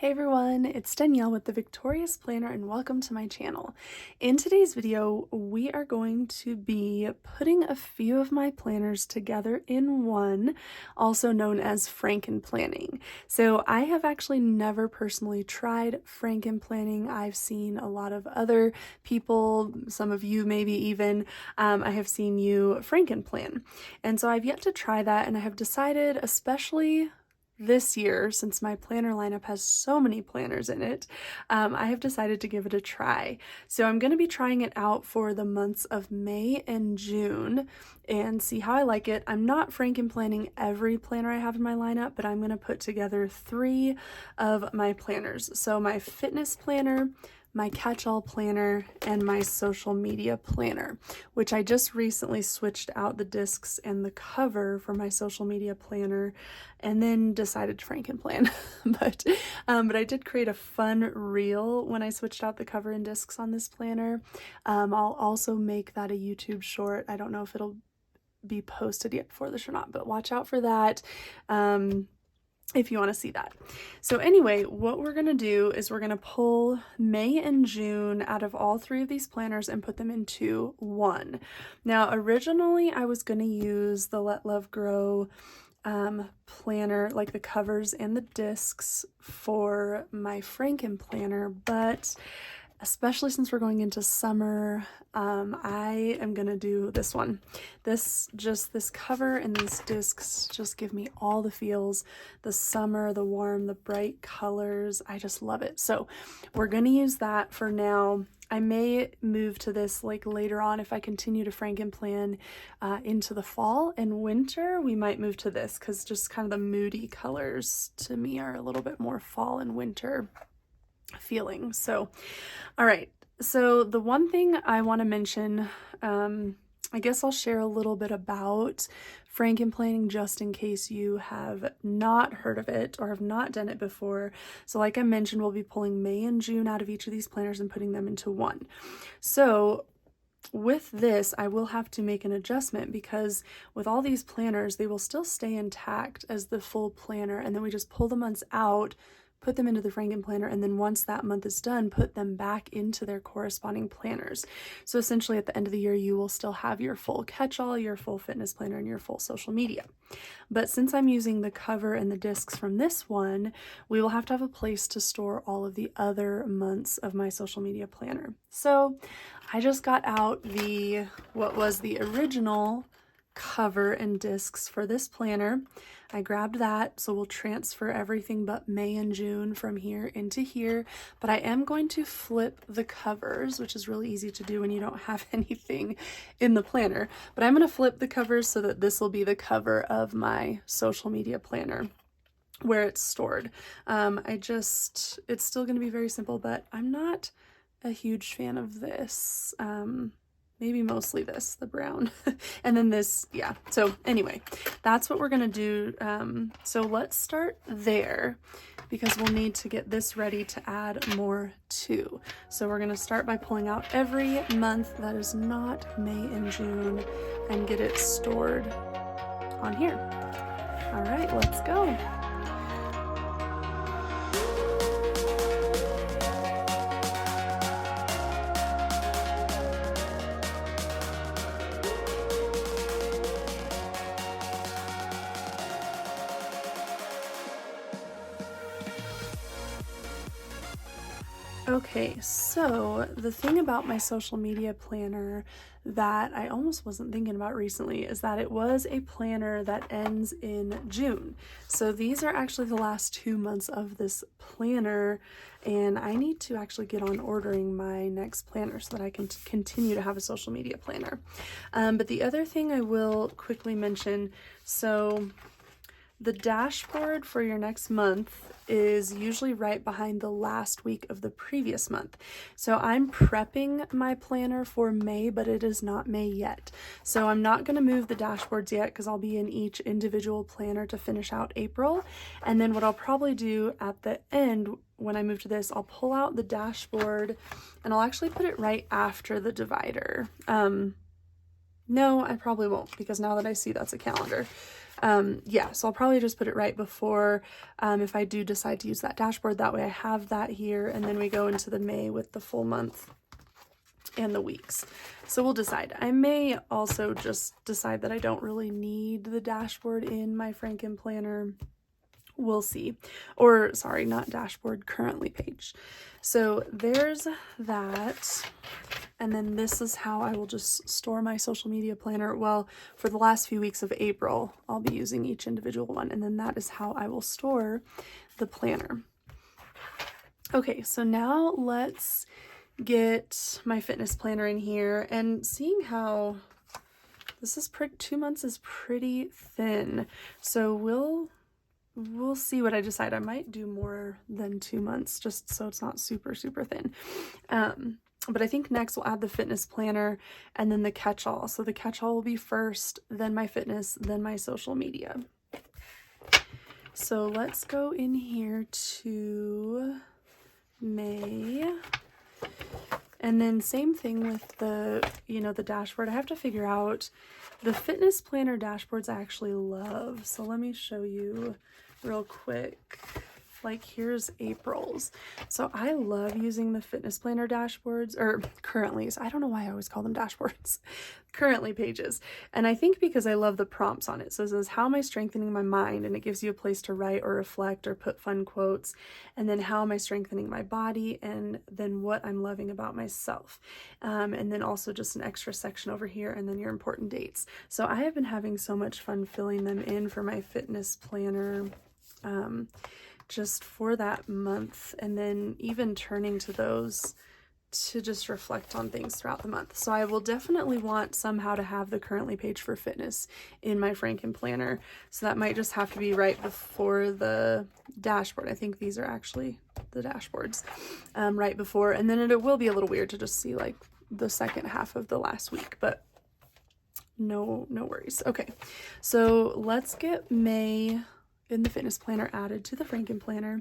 Hey everyone, it's Danielle with the Victorious Planner and welcome to my channel. In today's video, we are going to be putting a few of my planners together in one, also known as Frankenplanning. So I have actually never personally tried Frankenplanning. I've seen a lot of other people, some of you maybe even, I have seen you Frankenplan. And so I've yet to try that, and I have decided, especially this year, since my planner lineup has so many planners in it, I have decided to give it a try. So I'm going to be trying it out for the months of May and June and see how I like it. I'm not Frankenplanning every planner I have in my lineup, but I'm going to put together 3 of my planners. So my fitness planner, my catch-all planner, and my social media planner, which I just recently switched out the discs and the cover for my social media planner and then decided to Frankenplan. but I did create a fun reel when I switched out the cover and discs on this planner. I'll also make that a YouTube short. I don't know if it'll be posted yet before this or not, but watch out for that. If you want to see that. So anyway, what we're going to do is we're going to pull May and June out of all 3 of these planners and put them into one. Now, originally I was going to use the Let Love Grow planner, like the covers and the discs for my Frankenplanner, but especially since we're going into summer, I am gonna do this one. This cover and these discs just give me all the feels, the summer, the warm, the bright colors. I just love it. So we're gonna use that for now. I may move to this like later on if I continue to Frankenplan into the fall and winter. We might move to this because just kind of the moody colors to me are a little bit more fall and winter feeling. So, all right. So the one thing I want to mention, I guess I'll share a little bit about Frankenplanning just in case you have not heard of it or have not done it before. So like I mentioned, we'll be pulling May and June out of each of these planners and putting them into one. So with this, I will have to make an adjustment because with all these planners, they will still stay intact as the full planner, and then we just pull the months out, put them into the Frankenplanner, and then once that month is done, put them back into their corresponding planners. So essentially at the end of the year, you will still have your full catch-all, your full fitness planner, and your full social media. But since I'm using the cover and the discs from this one, we will have to have a place to store all of the other months of my social media planner. So I just got out what was the original cover and discs for this planner. I grabbed that, so we'll transfer everything but May and June from here into here, but I am going to flip the covers, which is really easy to do when you don't have anything in the planner, but I'm going to flip the covers so that this will be the cover of my social media planner where it's stored. It's still going to be very simple, but I'm not a huge fan of this. Maybe mostly this, the brown, and then this, yeah. So anyway, that's what we're gonna do. So let's start there because we'll need to get this ready to add more to. So we're gonna start by pulling out every month that is not May and June and get it stored on here. All right, let's go. Okay, so the thing about my social media planner that I almost wasn't thinking about recently is that it was a planner that ends in June. So these are actually the last 2 months of this planner, and I need to actually get on ordering my next planner so that I can continue to have a social media planner. But the other thing I will quickly mention, so the dashboard for your next month is usually right behind the last week of the previous month. So I'm prepping my planner for May, but it is not May yet. So I'm not going to move the dashboards yet because I'll be in each individual planner to finish out April. And then what I'll probably do at the end when I move to this, I'll pull out the dashboard and I'll actually put it right after the divider. No, I probably won't because now that I see that's a calendar. Yeah, so I'll probably just put it right before, if I do decide to use that dashboard. That way I have that here, and then we go into the May with the full month and the weeks. So we'll decide. I may also just decide that I don't really need the dashboard in my Frankenplanner. We'll see. Or sorry, not dashboard, currently page. So there's that. And then this is how I will just store my social media planner. Well, for the last few weeks of April, I'll be using each individual one. And then that is how I will store the planner. Okay, so now let's get my fitness planner in here, and seeing how this is 2 months is pretty thin. So we'll see what I decide. I might do more than 2 months just so it's not super thin. But I think next we'll add the fitness planner and then the catch-all. So the catch-all will be first, then my fitness, then my social media. So let's go in here to May. And then same thing with the, the dashboard. I have to figure out the fitness planner dashboards I actually love. So let me show you real quick. Like here's April's. So I love using the fitness planner dashboards, or currently, so I don't know why I always call them dashboards, currently pages. And I think because I love the prompts on it. So it says, how am I strengthening my mind? And it gives you a place to write or reflect or put fun quotes. And then how am I strengthening my body? And then what I'm loving about myself. And then also just an extra section over here, and then your important dates. So I have been having so much fun filling them in for my fitness planner. Just for that month, and then even turning to those to just reflect on things throughout the month. So I will definitely want somehow to have the currently page for fitness in my Frankenplanner. So that might just have to be right before the dashboard. I think these are actually the dashboards right before, and then it will be a little weird to just see like the second half of the last week, but no worries. Okay, so let's get May in the fitness planner added to the Frankenplanner.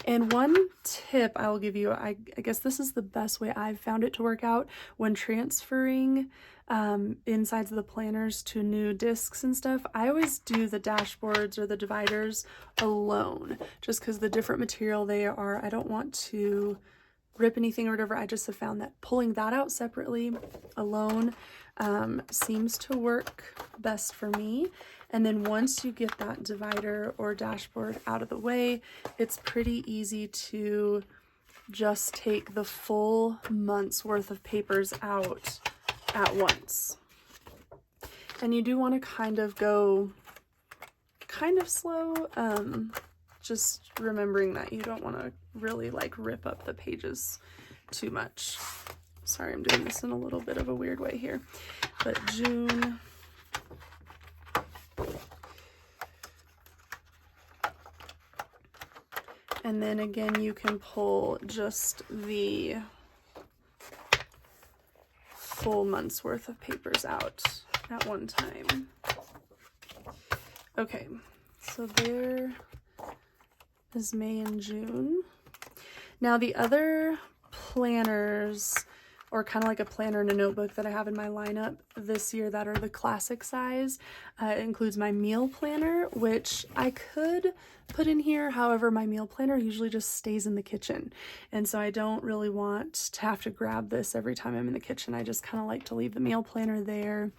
And one tip I will give you, I guess this is the best way I've found it to work out when transferring insides of the planners to new discs and stuff. I always do the dashboards or the dividers alone, just because the different material they are, I don't want to rip anything or whatever. I just have found that pulling that out separately alone seems to work best for me. And then once you get that divider or dashboard out of the way, it's pretty easy to just take the full month's worth of papers out at once. And you do want to kind of go kind of slow, just remembering that you don't want to really like rip up the pages too much. Sorry, I'm doing this in a little bit of a weird way here, but June. And then again, you can pull just the full month's worth of papers out at one time. Okay, so there is May and June. Now the other planners, or kind of like a planner and a notebook that I have in my lineup this year that are the classic size, includes my meal planner, which I could put in here. However, my meal planner usually just stays in the kitchen. And so I don't really want to have to grab this every time I'm in the kitchen. I just kind of like to leave the meal planner there.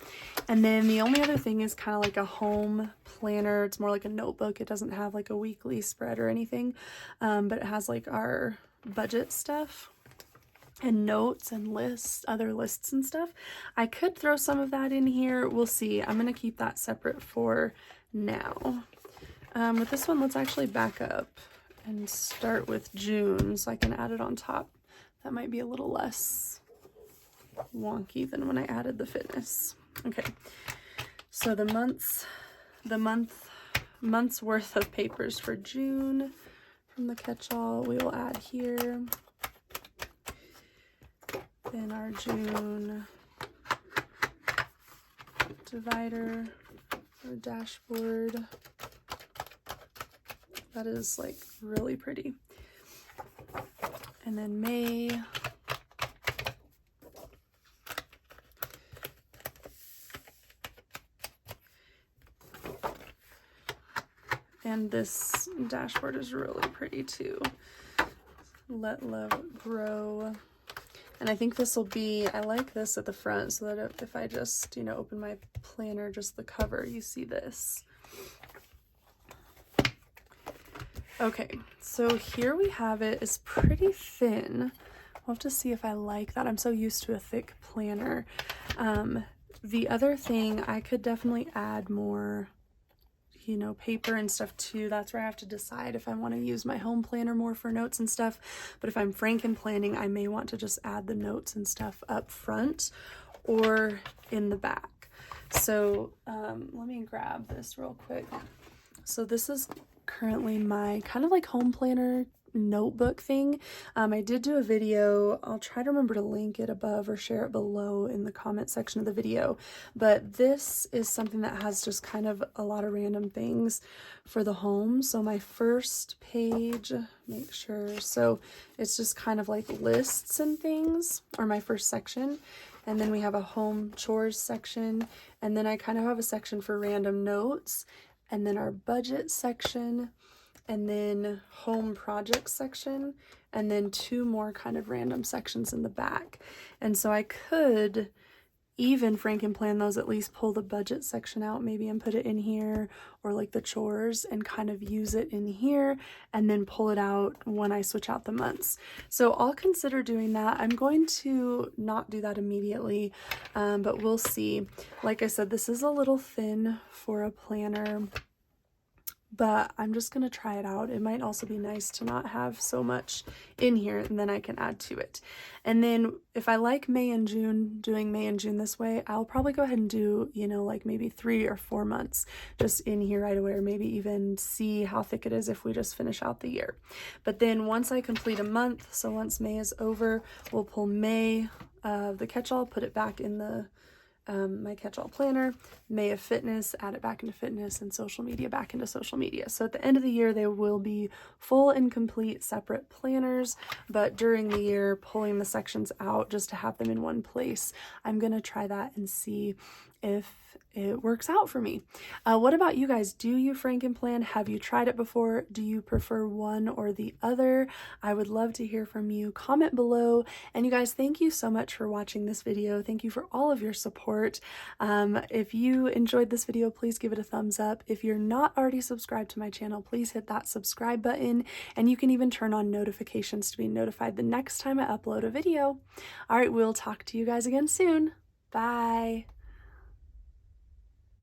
And then the only other thing is kind of like a home planner. It's more like a notebook. It doesn't have like a weekly spread or anything, but it has like our budget stuff and notes and lists, other lists and stuff. I could throw some of that in here. We'll see. I'm going to keep that separate for now. With this one, let's actually back up and start with June so I can add it on top. That might be a little less wonky than when I added the fitness. Okay, so the month's worth of papers for June from the catch-all we will add here. Then our June divider or dashboard. That is like really pretty. And then May. And this dashboard is really pretty too. Let love grow. And I think this will be, I like this at the front so that if I just, you know, open my planner, just the cover, you see this. Okay, so here we have it. It's pretty thin. We'll have to see if I like that. I'm so used to a thick planner. The other thing, I could definitely add more, you know, paper and stuff too. That's where I have to decide if I want to use my home planner more for notes and stuff. But if I'm Frankenplanning, I may want to just add the notes and stuff up front or in the back. So let me grab this real quick. So this is currently my kind of like home planner notebook thing. I did do a video. I'll try to remember to link it above or share it below in the comment section of the video, but this is something that has just kind of a lot of random things for the home. So my first page, make sure, so it's just kind of like lists and things, or my first section, and then we have a home chores section, and then I kind of have a section for random notes, and then our budget section, and then home projects section, and then 2 more kind of random sections in the back. And so I could even Frankenplan those, at least pull the budget section out maybe and put it in here, or like the chores, and kind of use it in here and then pull it out when I switch out the months. So I'll consider doing that. I'm going to not do that immediately, but we'll see. Like I said, this is a little thin for a planner, but I'm just going to try it out. It might also be nice to not have so much in here, and then I can add to it. And then if I like May and June, doing May and June this way, I'll probably go ahead and do, you know, like maybe 3 or 4 months just in here right away, or maybe even see how thick it is if we just finish out the year. But then once I complete a month, so once May is over, we'll pull May of the catch-all, put it back in the my catch-all planner, May of fitness, add it back into fitness, and social media back into social media. So at the end of the year, they will be full and complete separate planners, but during the year, pulling the sections out just to have them in one place. I'm going to try that and see if it works out for me. What about you guys? Do you Frankenplan? Have you tried it before? Do you prefer one or the other? I would love to hear from you. Comment below. And you guys, thank you so much for watching this video. Thank you for all of your support. If you enjoyed this video, please give it a thumbs up. If you're not already subscribed to my channel, please hit that subscribe button, and you can even turn on notifications to be notified the next time I upload a video. All right, we'll talk to you guys again soon. Bye.